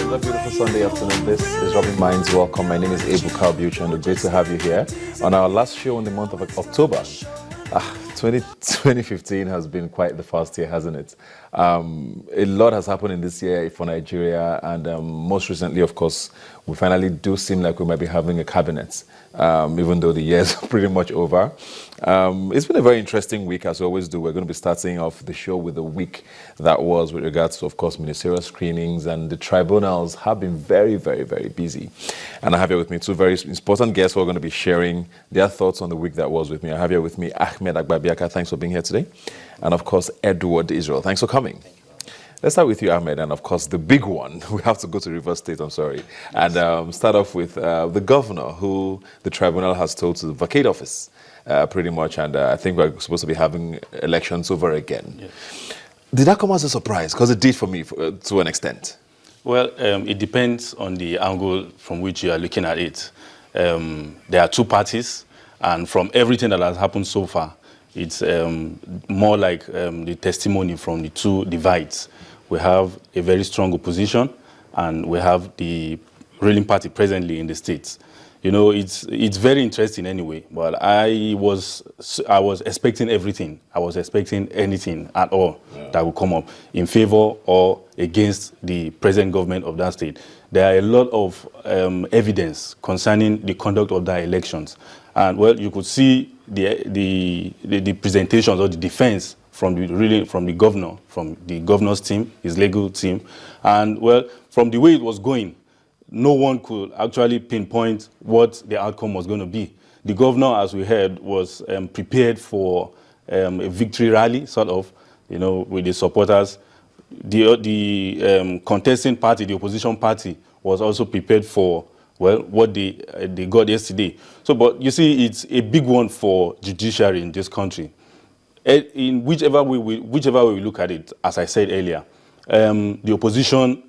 Another beautiful Sunday afternoon. This is Rubbin Minds. Welcome. My name is Abu Kalbuch, and great to have you here on our last show in the month of October. 2015 has been quite the fast year, hasn't it? A lot has happened in this year for Nigeria, and most recently, of course, we finally do seem like we might be having a cabinet, even though the year is pretty much over. It's been a very interesting week, as we always do. We're going to be starting off the show with the week that was with regards to, of course, ministerial screenings, and the tribunals have been very, very, very busy. And I have here with me two very important guests who are going to be sharing their thoughts on the week that was with me. I have here with me Ahmed Agbabiaka. Thanks for being here today. And of course, Edward Israel. Thanks for coming. Let's start with you, Ahmed, and of course, the big one. We have to go to Rivers State, I'm sorry. Yes. And start off with the governor, who the tribunal has told to vacate office, pretty much. And I think we're supposed to be having elections over again. Yes. Did that come as a surprise? Because it did for me, to an extent. Well, it depends on the angle from which you are looking at it. There are two parties, and from everything that has happened so far, it's more like the testimony from the two divides. We have a very strong opposition, and we have the ruling party presently in the states. You know, it's very interesting anyway. But I was expecting everything. I was expecting anything at all that would come up in favor or against the present government of that state. There are a lot of evidence concerning the conduct of the elections, and well, you could see the presentations or the defense from the governor, from the governor's team, his legal team, and well, from the way it was going, no one could actually pinpoint what the outcome was going to be. The governor, as we heard, was prepared for a victory rally, sort of, you know, with the supporters. The contesting party, the opposition party, was also prepared for, well, what they got yesterday. So, but you see, it's a big one for judiciary in this country. In whichever way we look at it, as I said earlier, the opposition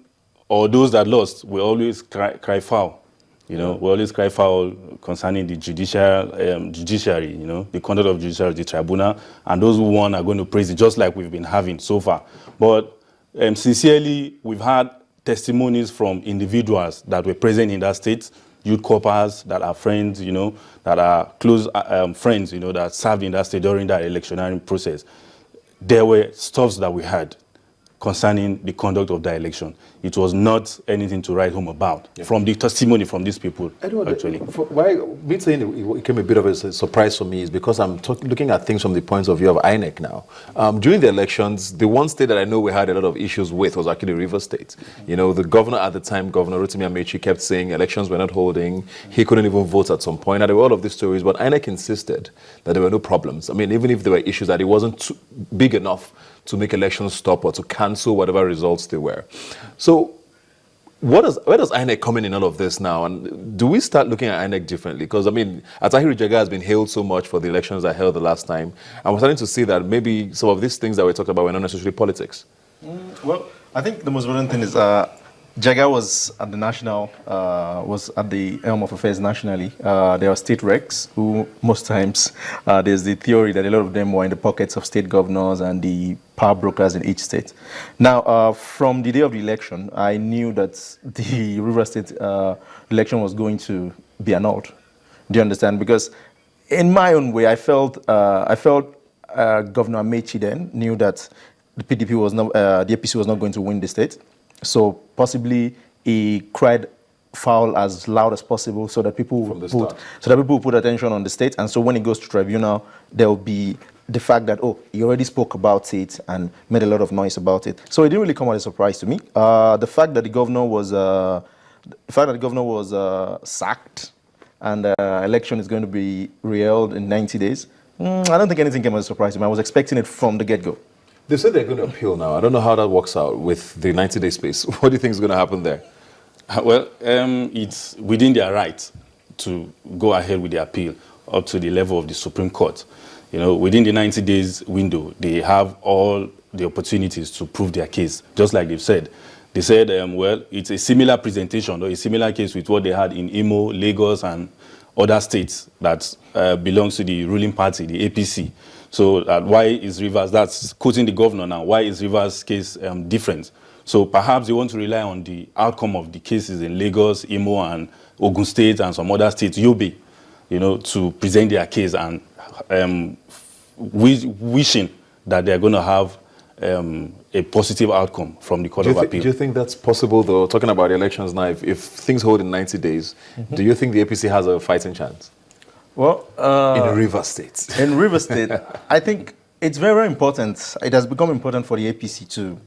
or those that lost will always cry foul. You know, we always cry foul concerning the judiciary, you know, the conduct of judiciary, the tribunal, and those who won are going to praise it, just like we've been having so far. But sincerely, we've had testimonies from individuals that were present in that state, youth corpers that are friends, you know, that are close friends, you know, that served in that state during that electionary process. There were stuffs that we had concerning the conduct of the election. It was not anything to write home about from the testimony from these people, actually. Why me saying it became a bit of a surprise for me is because I'm looking at things from the point of view of INEC now. During the elections, the one state that I know we had a lot of issues with was actually Rivers State. You know, the governor at the time, Governor Rotimi Amechi, kept saying elections were not holding. He couldn't even vote at some point. And there were all of these stories, but INEC insisted that there were no problems. I mean, even if there were issues, that it wasn't too big enough to make elections stop or to cancel whatever results they were. So where does INEC come in all of this now? And do we start looking at INEC differently? Because, I mean, Atahiru Jega has been hailed so much for the elections I held the last time. And we're starting to see that maybe some of these things that we talked about were not necessarily politics. Well, I think the most important thing is Jega was at the national, was at the helm of affairs nationally. There are state recs who most times, there's the theory that a lot of them were in the pockets of state governors and the power brokers in each state. Now, from the day of the election, I knew that the Rivers State election was going to be annulled. Do you understand? Because in my own way, I felt Governor Amechi then knew that the PDP was not, the APC was not going to win the state. So possibly he cried foul as loud as possible so that people will put attention on the state. And so when it goes to tribunal, there will be the fact that, oh, he already spoke about it and made a lot of noise about it. So it didn't really come as a surprise to me. The fact that the governor was sacked and the election is going to be reheld in 90 days, I don't think anything came as a surprise to me. I was expecting it from the get-go. They said they're going to appeal now. I don't know how that works out with the 90-day space. What do you think is going to happen there? Well, it's within their right to go ahead with the appeal up to the level of the Supreme Court. You know, within the 90 days window, they have all the opportunities to prove their case, just like they've said. They said, well, it's a similar presentation or a similar case with what they had in Imo, Lagos, and other states that belongs to the ruling party, the APC. So why is Rivers, that's quoting the governor now, why is Rivers' case different? So perhaps they want to rely on the outcome of the cases in Lagos, Imo, and Ogun State, and some other states, Yobe, to present their case, and wishing that they're going to have a positive outcome from the Court of Appeal. Do you think that's possible, though? Talking about elections now, if things hold in 90 days, do you think the APC has a fighting chance? Well, in River State. In River State, I think it's very, very important. It has become important for the APC to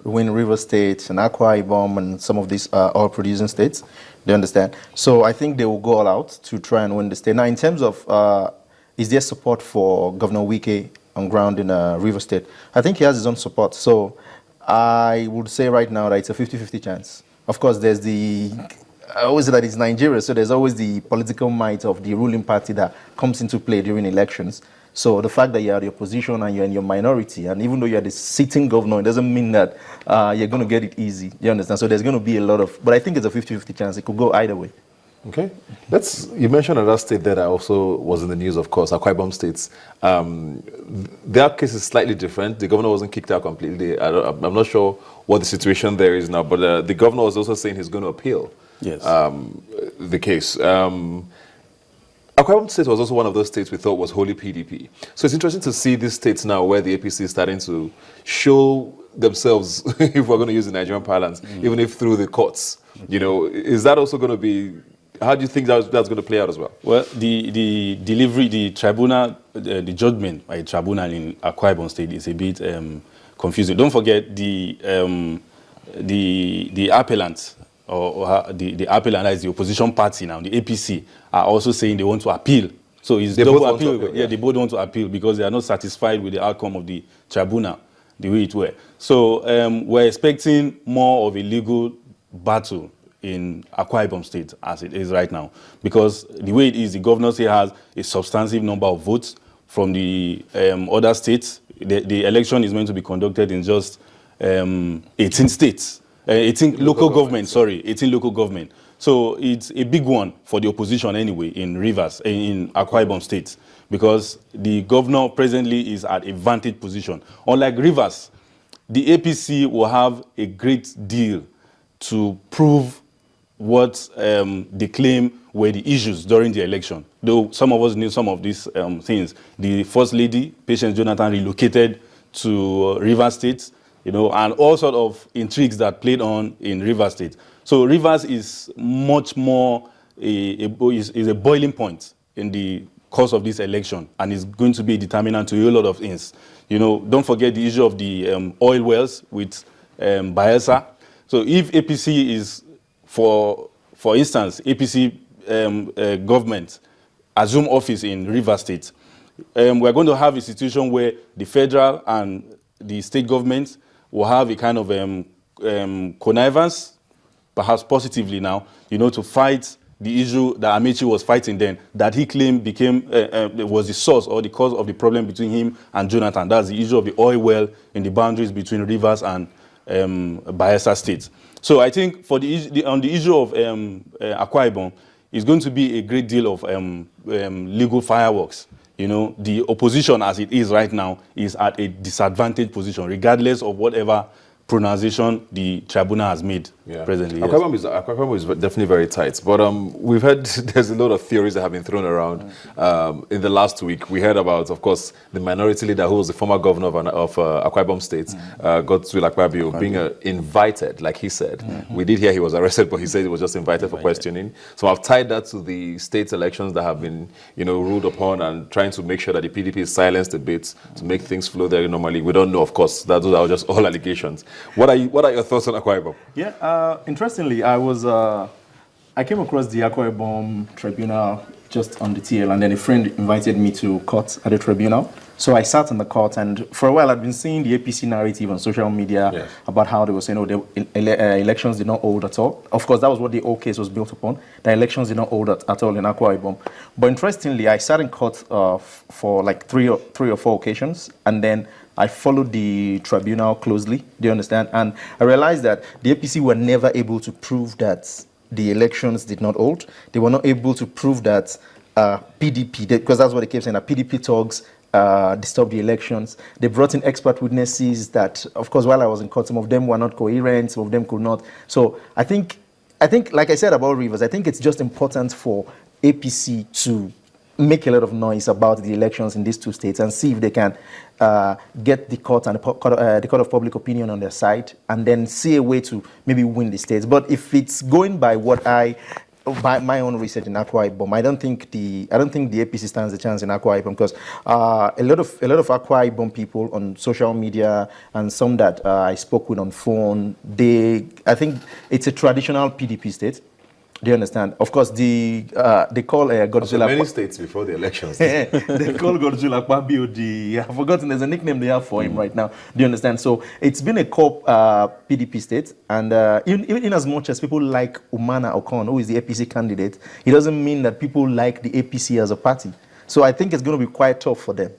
win River State and Akwa Ibom and some of these oil-producing states. Do you understand? So I think they will go all out to try and win the state. Now, in terms of is there support for Governor Wike on ground in River State? I think he has his own support. So I would say right now that it's a 50-50 chance. Of course, there's I always say that it's Nigeria, so there's always the political might of the ruling party that comes into play during elections. So the fact that you are the opposition and you're in your minority, and even though you're the sitting governor, it doesn't mean that you're going to get it easy. You understand? So there's going to be a lot of, but I think it's a 50-50 chance. It could go either way. Okay. You mentioned another state that I also was in the news, of course, Akwa Ibom states. Their case is slightly different. The governor wasn't kicked out completely. I'm not sure what the situation there is now, but the governor was also saying he's going to appeal the case. Akwa Ibom State was also one of those states we thought was wholly PDP. So it's interesting to see these states now where the APC is starting to show themselves, if we're going to use the Nigerian parlance, even if through the courts. Is that also going to be, how do you think that's going to play out as well? Well, the delivery, the tribunal, the judgment by a tribunal in Akwa Ibom State is a bit confusing. Don't forget the appellant, or the appellant, that is the opposition party now, the APC, are also saying they want to appeal. So it's double appeal. They both want to appeal because they are not satisfied with the outcome of the tribunal, the way it were. So we're expecting more of a legal battle in Akwa Ibom State as it is right now, because the way it is, the governor here has a substantive number of votes from the other states. The election is meant to be conducted in just 18 states. 18 local government. 18 local government. So it's a big one for the opposition anyway in Rivers, in Akwa Ibom State, because the governor presently is at a vantage position. Unlike Rivers, the APC will have a great deal to prove what they claim were the issues during the election. Though some of us knew some of these things. The First Lady, Patience Jonathan, relocated to Rivers State, and all sort of intrigues that played on in Rivers State. So Rivers is much more is a boiling point in the course of this election, and is going to be a determinant to a lot of things. Don't forget the issue of the oil wells with Bayelsa. So if APC is, for instance, APC government assume office in Rivers State, we're going to have a situation where the federal and the state governments will have a kind of connivance, perhaps positively now, to fight the issue that Amechi was fighting then, that he claimed was the source or the cause of the problem between him and Jonathan. That's the issue of the oil well in the boundaries between Rivers and Bayelsa State. So I think on the issue of Akwa Ibom, it's going to be a great deal of legal fireworks. The opposition as it is right now is at a disadvantaged position, regardless of whatever pronunciation the tribunal has made presently. Akwa Ibom is definitely very tight, but we've heard there's a lot of theories that have been thrown around. In the last week, we heard about, of course, the minority leader who was the former governor of Akwa Ibom State, Godswill Akpabio, being invited, like he said. We did hear he was arrested, but he said he was just invited for questioning. So I've tied that to the state elections that have been, ruled upon, and trying to make sure that the PDP is silenced a bit to make things flow there normally. We don't know, of course, those are just all allegations. What are your thoughts on Akwa Ibom? Yeah, interestingly, I came across the Akwa Ibom tribunal just on the TL, and then a friend invited me to court at the tribunal. So I sat in the court, and for a while I'd been seeing the APC narrative on social media about how they were saying, elections did not hold at all. Of course, that was what the whole case was built upon. The elections did not hold at all in Akwa Ibom. But interestingly, I sat in court for like three or four occasions, and then I followed the tribunal closely, do you understand? And I realized that the APC were never able to prove that the elections did not hold. They were not able to prove that PDP, because that's what they kept saying, that PDP thugs disturb the elections. They brought in expert witnesses that, of course, while I was in court, some of them were not coherent, some of them could not. So I think, like I said about Rivers, I think it's just important for APC to make a lot of noise about the elections in these two states and see if they can get the court and the court of public opinion on their side, and then see a way to maybe win the states. But if it's going by what by my own research in Akwa Ibom, I don't think the APC stands a chance in Akwa Ibom, because a lot of Akwa Ibom people on social media and some that I spoke with on phone, I think it's a traditional PDP state. Do you understand? Of course, they call Godzilla. Many states before the elections. They call Godzilla Kwabio. I've forgotten. There's a nickname they have for him right now. Do you understand? So it's been a core PDP state, and even in as much as people like Umana Okon, who is the APC candidate, it doesn't mean that people like the APC as a party. So I think it's going to be quite tough for them.